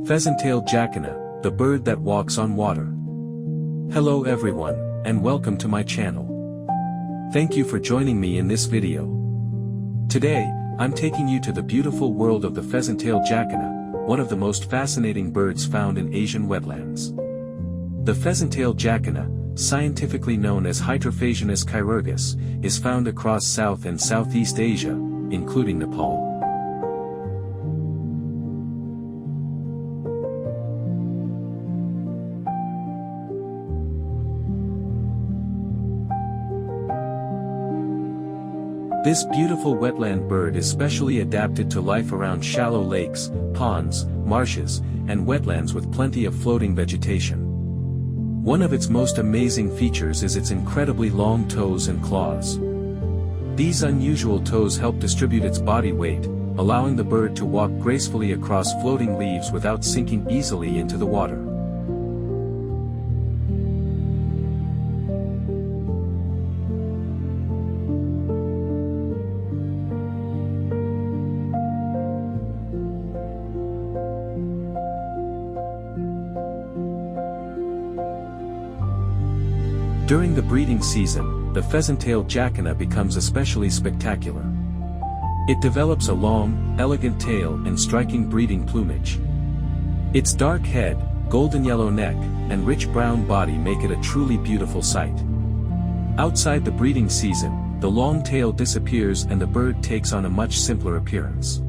Pheasant-tailed Jacana, the bird that walks on water. Hello everyone, and welcome to my channel. Thank you for joining me in this video. Today, I'm taking you to the beautiful world of the pheasant-tailed Jacana, one of the most fascinating birds found in Asian wetlands. The pheasant-tailed Jacana, scientifically known as Hydrophasianus chirurgus, is found across South and Southeast Asia, including Nepal. This beautiful wetland bird is specially adapted to life around shallow lakes, ponds, marshes, and wetlands with plenty of floating vegetation. One of its most amazing features is its incredibly long toes and claws. These unusual toes help distribute its body weight, allowing the bird to walk gracefully across floating leaves without sinking easily into the water. During the breeding season, the pheasant-tailed Jacana becomes especially spectacular. It develops a long, elegant tail and striking breeding plumage. Its dark head, golden yellow neck, and rich brown body make it a truly beautiful sight. Outside the breeding season, the long tail disappears and the bird takes on a much simpler appearance.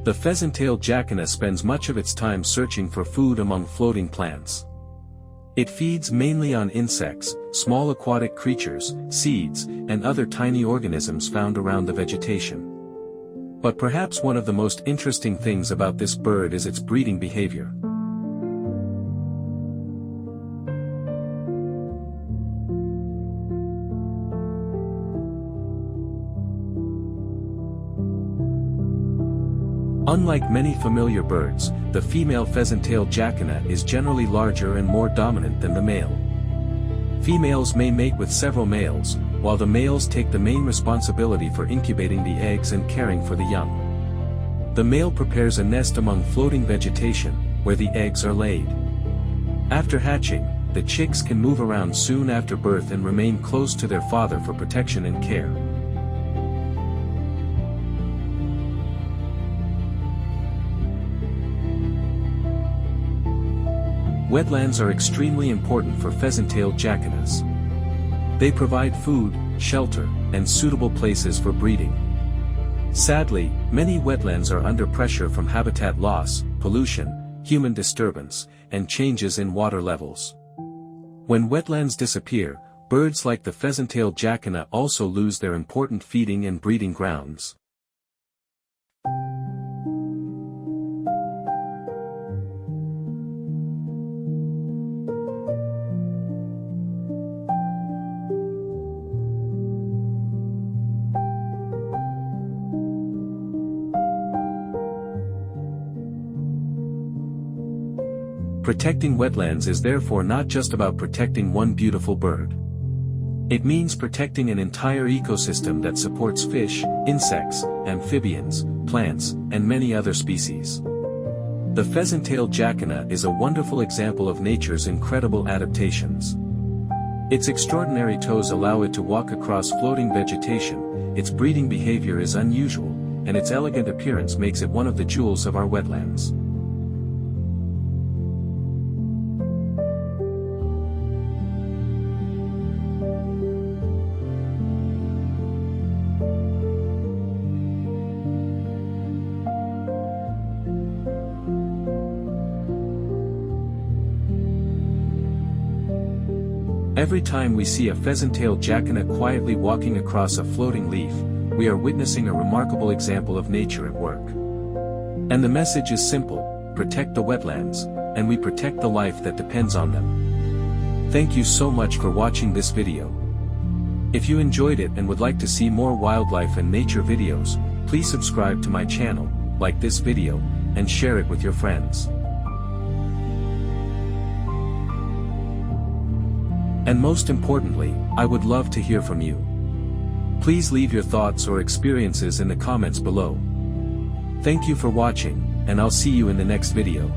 The pheasant-tailed Jacana spends much of its time searching for food among floating plants. It feeds mainly on insects, small aquatic creatures, seeds, and other tiny organisms found around the vegetation. But perhaps one of the most interesting things about this bird is its breeding behavior. Unlike many familiar birds, the female pheasant-tailed Jacana is generally larger and more dominant than the male. Females may mate with several males, while the males take the main responsibility for incubating the eggs and caring for the young. The male prepares a nest among floating vegetation, where the eggs are laid. After hatching, the chicks can move around soon after birth and remain close to their father for protection and care. Wetlands are extremely important for pheasant-tailed Jacanas. They provide food, shelter, and suitable places for breeding. Sadly, many wetlands are under pressure from habitat loss, pollution, human disturbance, and changes in water levels. When wetlands disappear, birds like the pheasant-tailed Jacana also lose their important feeding and breeding grounds. Protecting wetlands is therefore not just about protecting one beautiful bird. It means protecting an entire ecosystem that supports fish, insects, amphibians, plants, and many other species. The pheasant-tailed Jacana is a wonderful example of nature's incredible adaptations. Its extraordinary toes allow it to walk across floating vegetation, its breeding behavior is unusual, and its elegant appearance makes it one of the jewels of our wetlands. Every time we see a pheasant-tailed Jacana quietly walking across a floating leaf, we are witnessing a remarkable example of nature at work. And the message is simple: protect the wetlands, and we protect the life that depends on them. Thank you so much for watching this video. If you enjoyed it and would like to see more wildlife and nature videos, please subscribe to my channel, like this video, and share it with your friends. And most importantly, I would love to hear from you. Please leave your thoughts or experiences in the comments below. Thank you for watching, and I'll see you in the next video.